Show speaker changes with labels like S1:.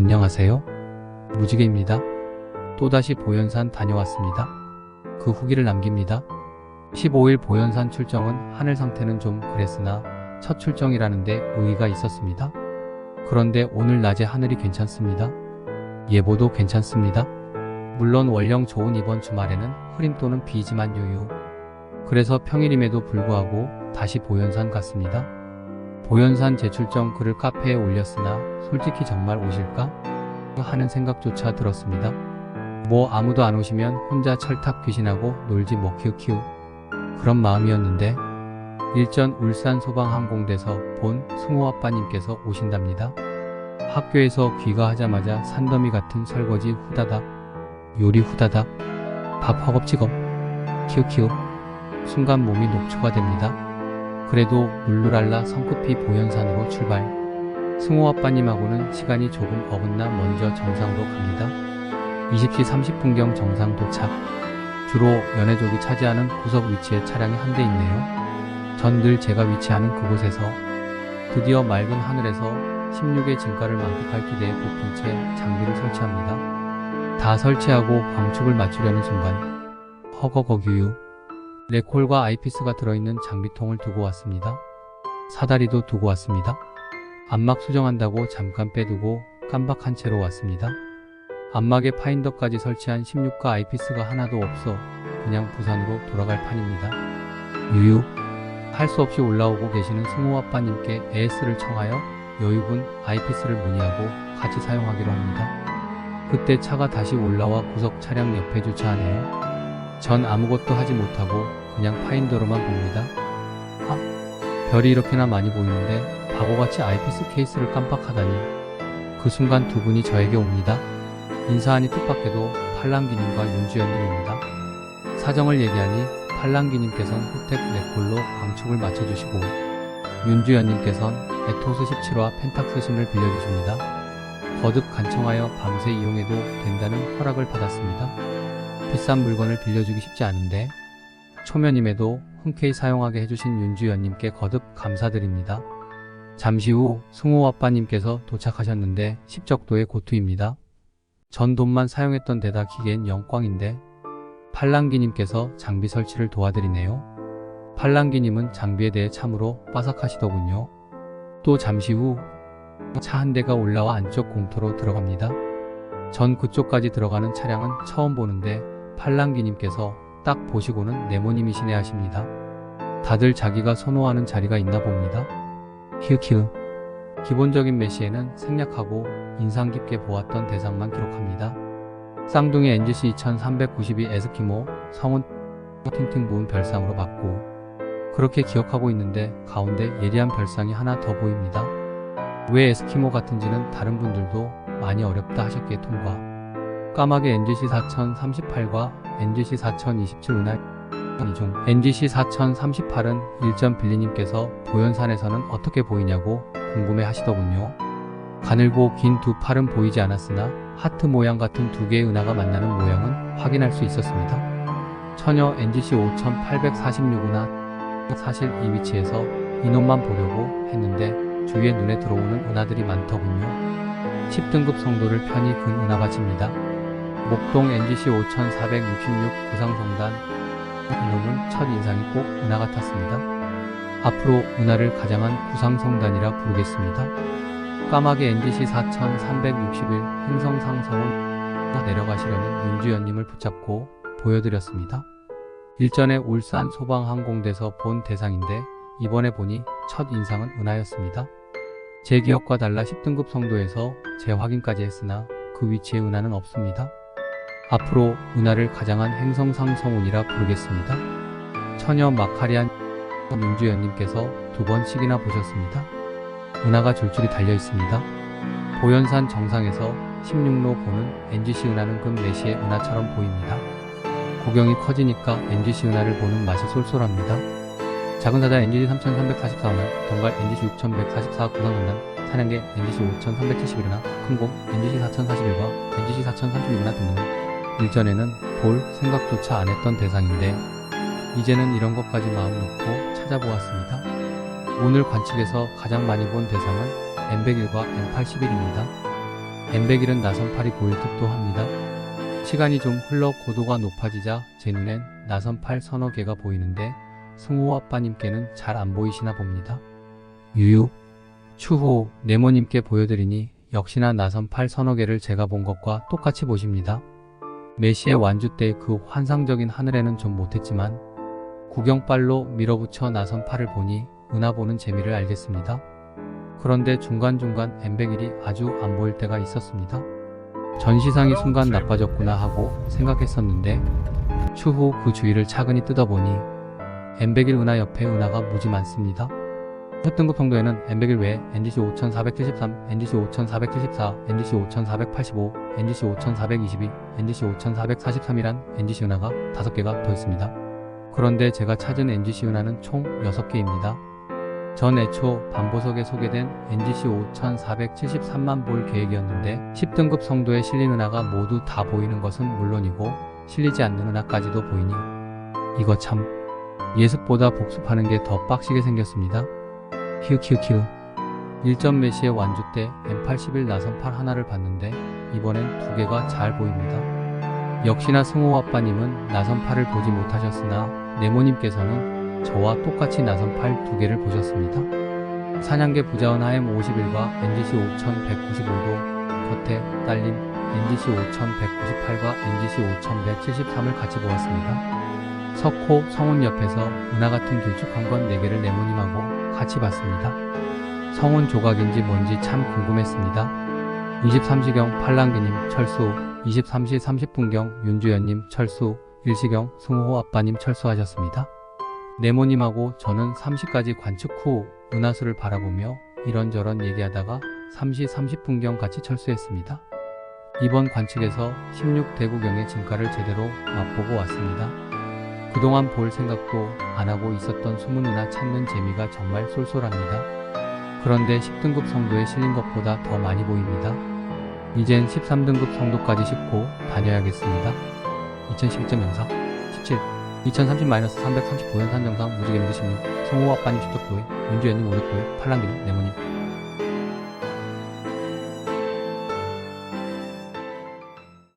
S1: 안녕하세요. 무지개입니다. 또다시 보현산 다녀왔습니다. 그 후기를 남깁니다. 15일 보현산 출정은 하늘 상태는 좀 그랬으나 첫 출정이라는데 의의가 있었습니다. 그런데 오늘 낮에 하늘이 괜찮습니다. 예보도 괜찮습니다. 물론 원령 좋은 이번 주말에는 흐림 또는 비지만 유유. 그래서 평일임에도 불구하고 다시 보현산 갔습니다. 보현산 재출정 글을 카페에 올렸으나 솔직히 정말 오실까? 하는 생각조차 들었습니다. 뭐 아무도 안 오시면 혼자 철탑 귀신하고 놀지 뭐 키우키우. 그런 마음이었는데 일전 울산 소방항공대에서 본 승호아빠님께서 오신답니다. 학교에서 귀가하자마자 산더미 같은 설거지 후다닥, 요리 후다닥, 밥 허겁지겁, 키우키우. 순간 몸이 녹초가 됩니다. 그래도 룰루랄라 성급히 보현산으로 출발. 승호아빠님하고는 시간이 조금 어긋나 먼저 정상으로 갑니다. 20시 30분경 정상 도착. 주로 연애족이 차지하는 구석 위치에 차량이 한 대 있네요. 전 늘 제가 위치하는 그곳에서 드디어 맑은 하늘에서 16의 진가를 만끽할 기대에 부푼 채 장비를 설치합니다. 다 설치하고 광축을 맞추려는 순간 허거거규유. 레콜과 아이피스가 들어있는 장비통을 두고 왔습니다. 사다리도 두고 왔습니다. 안막 수정한다고 잠깐 빼두고 깜박한 채로 왔습니다. 안막에 파인더까지 설치한 16가 아이피스가 하나도 없어 그냥 부산으로 돌아갈 판입니다. 유유. 할 수 없이 올라오고 계시는 승호아빠님께 AS를 청하여 여유분 아이피스를 문의하고 같이 사용하기로 합니다. 그때 차가 다시 올라와 구석 차량 옆에 주차하네요. 전 아무것도 하지 못하고 그냥 파인더로만 봅니다. 별이 이렇게나 많이 보이는데 바보같이 아이피스 케이스를 깜빡하다니. 그 순간 두 분이 저에게 옵니다. 인사하니 뜻밖에도 팔랑기님과 윤주연님입니다. 사정을 얘기하니 팔랑기님께선 호텍 레콜로 광축을 맞춰주시고 윤주연님께선 에토스 17화 펜탁스 심을 빌려주십니다. 거듭 간청하여 밤새 이용해도 된다는 허락을 받았습니다. 비싼 물건을 빌려주기 쉽지 않은데 초면임에도 흔쾌히 사용하게 해주신 윤주연님께 거듭 감사드립니다. 잠시 후 승호아빠님께서 도착하셨는데 십적도의 고투입니다. 전 돈만 사용했던 데다 기계엔 영광인데 팔랑기님께서 장비 설치를 도와드리네요. 팔랑기님은 장비에 대해 참으로 빠삭하시더군요. 또 잠시 후 차 한 대가 올라와 안쪽 공터로 들어갑니다. 전 그쪽까지 들어가는 차량은 처음 보는데 팔랑기님께서 딱 보시고는 네모님이시네 하십니다. 다들 자기가 선호하는 자리가 있나 봅니다. 히읗히읗. 기본적인 메시에는 생략하고 인상 깊게 보았던 대상만 기록합니다. 쌍둥이 NGC 2392 에스키모 성은 팅팅 부은 별상으로 봤고 그렇게 기억하고 있는데 가운데 예리한 별상이 하나 더 보입니다. 왜 에스키모 같은지는 다른 분들도 많이 어렵다 하셨기에 통과. 까마귀 NGC 4038과 NGC 4027 은하 이중 NGC 4038은 일전 빌리님께서 보현산에서는 어떻게 보이냐고 궁금해 하시더군요. 가늘고 긴 두 팔은 보이지 않았으나 하트 모양 같은 두 개의 은하가 만나는 모양은 확인할 수 있었습니다. 처녀 NGC 5846 은하. 사실 이 위치에서 이놈만 보려고 했는데 주위에 눈에 들어오는 은하들이 많더군요. 10등급 성도를 편히 근 은하밭입니다. 목동 NGC 5466 구상성단. 이놈은 첫 인상이 꼭 은하 같았습니다. 앞으로 은하를 가장한 구상성단이라 부르겠습니다. 까마귀 NGC 4361 행성상성은 내려가시려는 윤주연님을 붙잡고 보여드렸습니다. 일전에 울산 소방항공대에서 본 대상인데 이번에 보니 첫 인상은 은하였습니다. 제 기억과 달라 10등급 성도에서 재확인까지 했으나 그 위치에 은하는 없습니다. 앞으로 은하를 가장한 행성상성운이라 부르겠습니다. 처녀 마카리안 윤주연님께서 두 번씩이나 보셨습니다. 은하가 줄줄이 달려 있습니다. 보현산 정상에서 16로 보는 NGC 은하는 금 메시의 은하처럼 보입니다. 구경이 커지니까 NGC 은하를 보는 맛이 쏠쏠합니다. 작은 사자 NGC 3344 은하, 덩갈 NGC 6144 구상성단, 사냥개 NGC 5371 은하, 큰곰 NGC 4041과 NGC 4032 은하 등등 일전에는 볼 생각조차 안 했던 대상인데 이제는 이런 것까지 마음 놓고 찾아보았습니다. 오늘 관측에서 가장 많이 본 대상은 M101과 M81입니다. 엠백일은 나선팔이 보일 듯도 합니다. 시간이 좀 흘러 고도가 높아지자 제 눈엔 나선팔 서너 개가 보이는데 승호 아빠님께는 잘 안 보이시나 봅니다. 유유. 추후 네모님께 보여드리니 역시나 나선팔 서너 개를 제가 본 것과 똑같이 보십니다. 메시의 완주 때 그 환상적인 하늘에는 좀 못했지만 구경발로 밀어붙여 나선팔을 보니 은하 보는 재미를 알겠습니다. 그런데 중간중간 엠백일이 아주 안 보일 때가 있었습니다. 전시상이 순간 나빠졌구나 하고 생각했었는데 추후 그 주위를 차근히 뜯어보니 엠백일 은하 옆에 은하가 무지 많습니다. 협등급 성도에는 엠백일 외에 NGC 5473, NGC 5474, NGC 5485, NGC 5422, NGC 5443이란 NGC 은하가 5개가 더 있습니다. 그런데 제가 찾은 NGC 은하는 총 6개입니다. 전 애초 반보석에 소개된 NGC 5473만 볼 계획이었는데 10등급 성도에 실린 은하가 모두 다 보이는 것은 물론이고 실리지 않는 은하까지도 보이니 이거 참 예습보다 복습하는 게 더 빡시게 생겼습니다. 키우키우키우. 1점 메시의 완주 때 M81 나선팔 하나를 봤는데 이번엔 2개가 잘 보입니다. 역시나 승호 아빠님은 나선팔을 보지 못하셨으나 네모님께서는 저와 똑같이 나선팔 2개를 보셨습니다. 사냥개 부자원 AM51과 NGC 5195도 곁에 딸린 NGC 5198과 NGC 5173을 같이 보았습니다. 석호 성운 옆에서 은하 같은 길쭉한 건 4개를 네모님하고 같이 봤습니다. 성운 조각인지 뭔지 참 궁금했습니다. 23시경 팔랑기님 철수, 23시 30분경 윤주연님 철수, 1시경 승호 아빠님 철수하셨습니다. 네모님하고 저는 3시까지 관측 후 은하수를 바라보며 이런저런 얘기하다가 3시 30분경 같이 철수했습니다. 이번 관측에서 16대구경의 진가를 제대로 맛보고 왔습니다. 그동안 볼 생각도 안 하고 있었던 숨은 은하 찾는 재미가 정말 쏠쏠합니다. 그런데 10등급 성도에 실린 것보다 더 많이 보입니다. 이젠 13등급 성도까지 싣고 다녀야겠습니다. 2012점 영상 17 2030-330 보현산 정상 무지개미드 16 성호 아빠님 10적 도에 윤주연님 500도에 팔랑기님 네모님